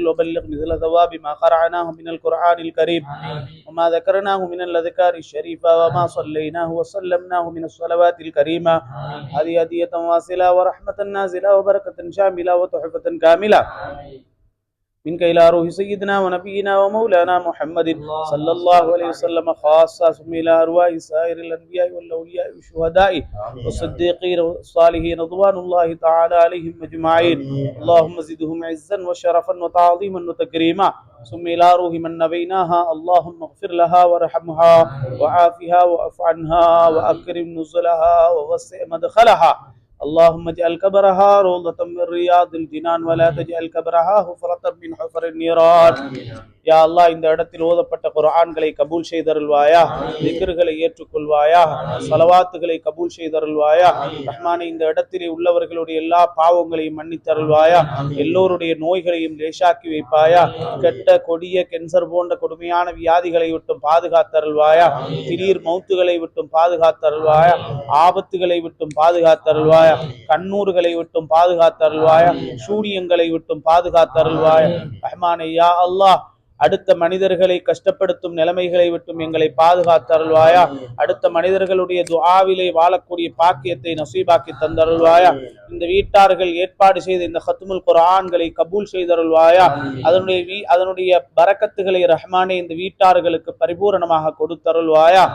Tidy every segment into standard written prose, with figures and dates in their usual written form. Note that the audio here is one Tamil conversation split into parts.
وبلغ مثل ثواب ما قرأناه من القرآن الكريم وما ذكرناه من الأذكار الشريفة وما صليناه وسلمناه من الصلوات الكريمة. هذه هدية واصلة ورحمة نازلة وبركة شاملة وتحفة كاملة منك إلى روح سيدنا ونبينا ومولانا محمد صلى الله عليه وسلم خاصة، ثم إلى أرواح سائر الأنبياء والأولياء والشهداء والصديقين والصالحين رضوان الله تعالى عليهم أجمعين. اللهم زدهم عزا وشرفا وتعظيما وتكريما. ثم إلى روح من نبيناها اللهم اغفر لها وارحمها وعافها واعف عنها وأكرم نزلها ووسع مدخلها. اللهم اجعل قبرها روضة من رياض الجنان ولا تجعل قبرها حفرة من حفر النيران. யா அல்லாஹ், இந்த இடத்தில் ஓதப்பட்ட குர்ஆன்களை கபூல் செய்தருள்வாயா, திக்ர்களை ஏற்றுக்கொள்வாயா, ஸலவாத்துகளை கபூல் செய்தருள்வாயா. ரஹ்மானே, இந்த இடத்திலே உள்ளவர்களுடைய எல்லா பாவங்களையும் மன்னித்தருள்வாயா, எல்லோருடைய நோய்களையும் லேசாக்கி வைப்பாயா, கெட்ட கொடிய கேன்சர் போன்ற கொடுமையான வியாதிகளை விட்டும் பாதுகாத்தருள்வாயா, திடீர் மௌத்துகளை விட்டும் பாதுகாத்தருள்வாயா, ஆபத்துகளை விட்டும் பாதுகாத்தருள்வாயா, கண்ணூர்களை விட்டும் பாதுகாத்தருள்வாயா, சூனியங்களை விட்டும் பாதுகாத்தருள்வாயா. ரஹ்மானே, யா அல்லாஹ், அடுத்த மனிதர்களை கஷ்டப்படுத்தும் நிலைமைகளை விட்டும் எங்களை பாதுகாத்தருள்வாயா. அடுத்த மனிதர்களுடைய துஆவிலே வாழக்கூடிய பாக்கியத்தை நசீபாக்கி தந்தருள்வாயா. இந்த வீட்டார்கள் ஏற்பாடு செய்த இந்த ஹத்முல் குர்ஆன்களை கபூல் செய்தருள்வாயா. அதனுடைய பரக்கத்துகளை ரஹ்மானே இந்த வீட்டார்களுக்கு பரிபூரணமாக கொடுத்தருள்வாயா.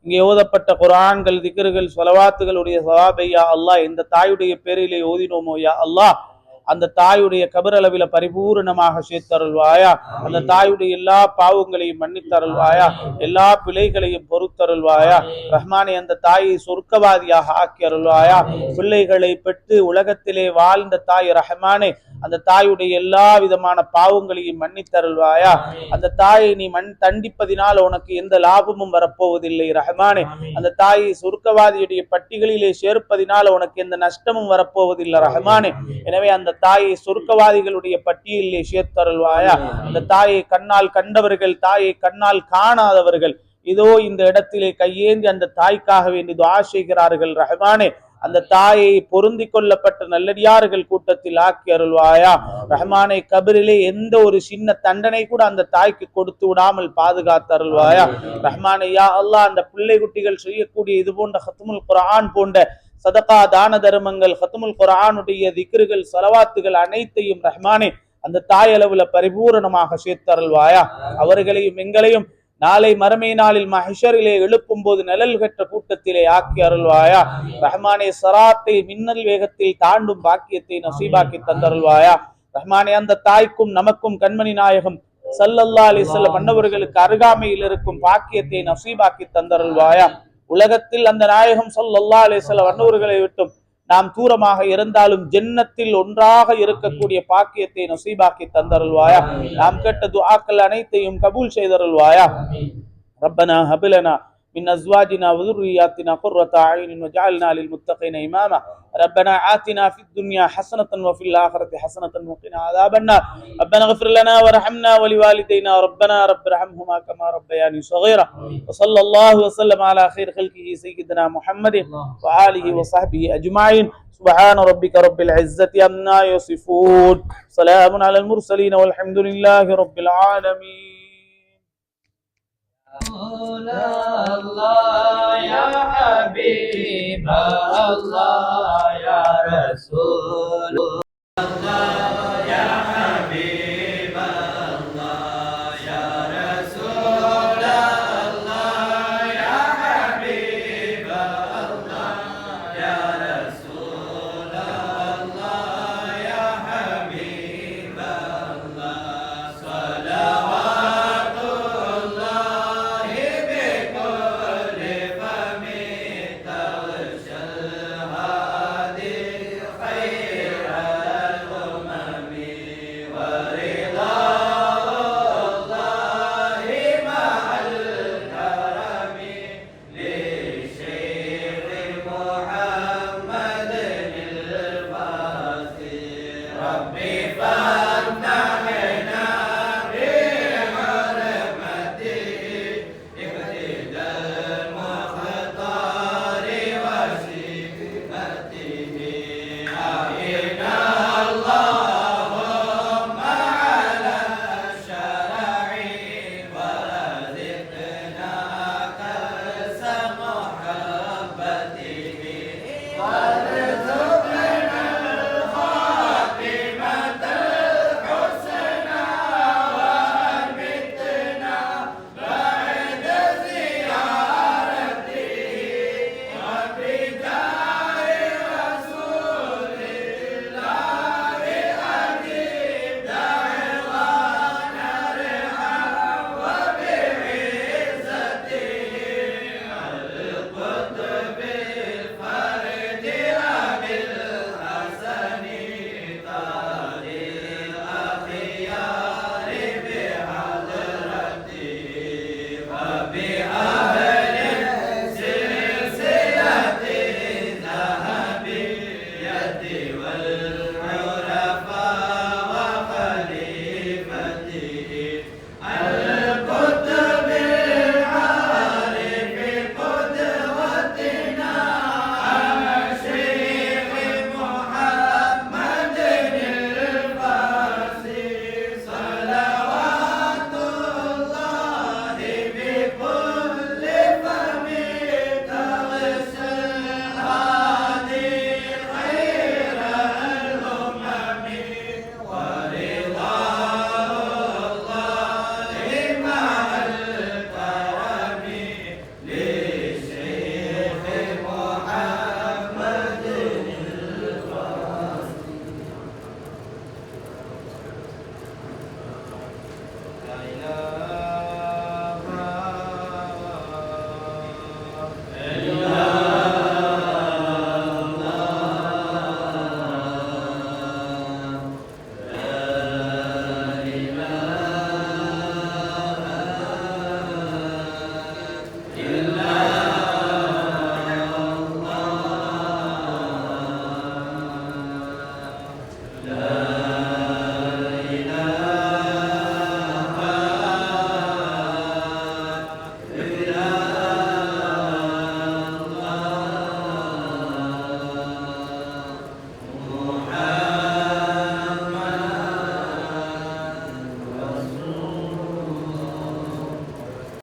இங்கே ஓதப்பட்ட குர்ஆன்கள், திக்ர்கள், ஸலவாத்துகளுடைய ஸவாபை யா அல்லாஹ் இந்த தாயுடைய பேரிலே ஓதினோமோ யா அல்லாஹ், அந்த தாயுடைய கபர் அளவில பரிபூர்ணமாக சேர்த்தருள்வாயா. அந்த தாயுடைய எல்லா பாவங்களையும் மன்னித்தருள்வாயா, எல்லா பிழைகளையும் பொறுத்தருள்வாயா. ரஹ்மானே, அந்த தாயை சொர்க்கவாதியாக ஆக்கி அருள்வாயா. பிள்ளைகளை பெற்று உலகத்திலே வாழ்ந்த தாய் ரஹ்மானே, அந்த தாயுடைய எல்லா விதமான பாவங்களையும் மன்னித்தருள்வாயா. அந்த தாயை நீ தண்டிப்பதினால் உனக்கு எந்த லாபமும் வரப்போவதில்லை ரஹ்மானே. அந்த தாயை சொர்க்கவாதியுடைய பட்டிகளிலே சேர்ப்பதினால் உனக்கு எந்த நஷ்டமும் வரப்போவதில்லை ரஹ்மானே. எனவே அந்த தாயை சொர்க்கவாதிகளுடைய பட்டியலிலே சேர்த்தருள்வாயா. அந்த தாயை கண்ணால் கண்டவர்கள், தாயை கண்ணால் காணாதவர்கள் இதோ இந்த இடத்திலே கையேந்தி அந்த தாய்க்காக வேண்டி துஆ செய்கிறார்கள் ரஹ்மானே. அந்த தாயை பொருந்தி கொள்ளப்பட்ட நல்லடியார்கள் கூட்டத்தில் ஆக்கி அருள்வாயா. ரஹ்மானே, கபரிலே எந்த ஒரு சின்ன தண்டனை கூட அந்த தாய்க்கு கொடுத்து விடாமல் பாதுகாத்து அருள்வாயா. ரஹ்மானே, யா அல்லாஹ், அந்த பிள்ளை குட்டிகள் செய்யக்கூடிய இது போன்ற ஹத்முல் குர்ஆன் போன்ற சதகா தான தர்மங்கள், ஹத்முல் குர்ஆனுடைய திக்ர்கள், ஸலவாத்துகள் அனைத்தையும் ரஹ்மானே அந்த தாய் அளவுல பரிபூரணமாக சேர்த்தருள்வாயா. அவர்களையும் எங்களையும் நாளை மறுமை நாளில் மஹ்ஷரிலே எழுப்பும் போது நிழல் பெற்ற கூட்டத்திலே ஆக்கி அருள்வாயா. ரஹ்மானே, ஸராத்தை மின்னல் வேகத்தில் தாண்டும் பாக்கியத்தை நசீபாக்கி தந்தருள்வாயா. ரஹ்மானே, அந்த தாய்க்கும் நமக்கும் கண்மணி நாயகம் ஸல்லல்லாஹு அலைஹி வஸல்லம் அன்னவர்களுக்கு அருகாமையில் இருக்கும் பாக்கியத்தை நசீபாக்கி தந்தருள்வாயா. உலகத்தில் அந்த நாயகம் ஸல்லல்லாஹு அலைஹி வஸல்லம் அன்னவர்களை விட்டும் நாம் தூரமாக இருந்தாலும் ஜன்னத்தில் ஒன்றாக இருக்கக்கூடிய பாக்கியத்தை நசீபாக்கி தந்தருள்வாயா. நாம் கேட்ட துஆக்கள் அனைத்தையும் கபூல் செய்தருள்வாயா. ரப்பனா ஹப் லனா من أزواجنا وذرياتنا قرة أعين وجعلنا للمتقين إماما. ربنا آتنا في الدنيا حسنة وفي الآخرة حسنة وقنا عذاب النار. ربنا اغفر لنا وارحمنا ولوالدينا ربنا رب ارحمهما كما ربياني صغيرا. وصلى الله وسلم على خير خلقه سيدنا محمد وآله وصحبه أجمعين. سبحان ربك رب العزة عما يصفون، سلام على المرسلين والحمد لله رب العالمين. Allah ya Habib Allah ya Rasul.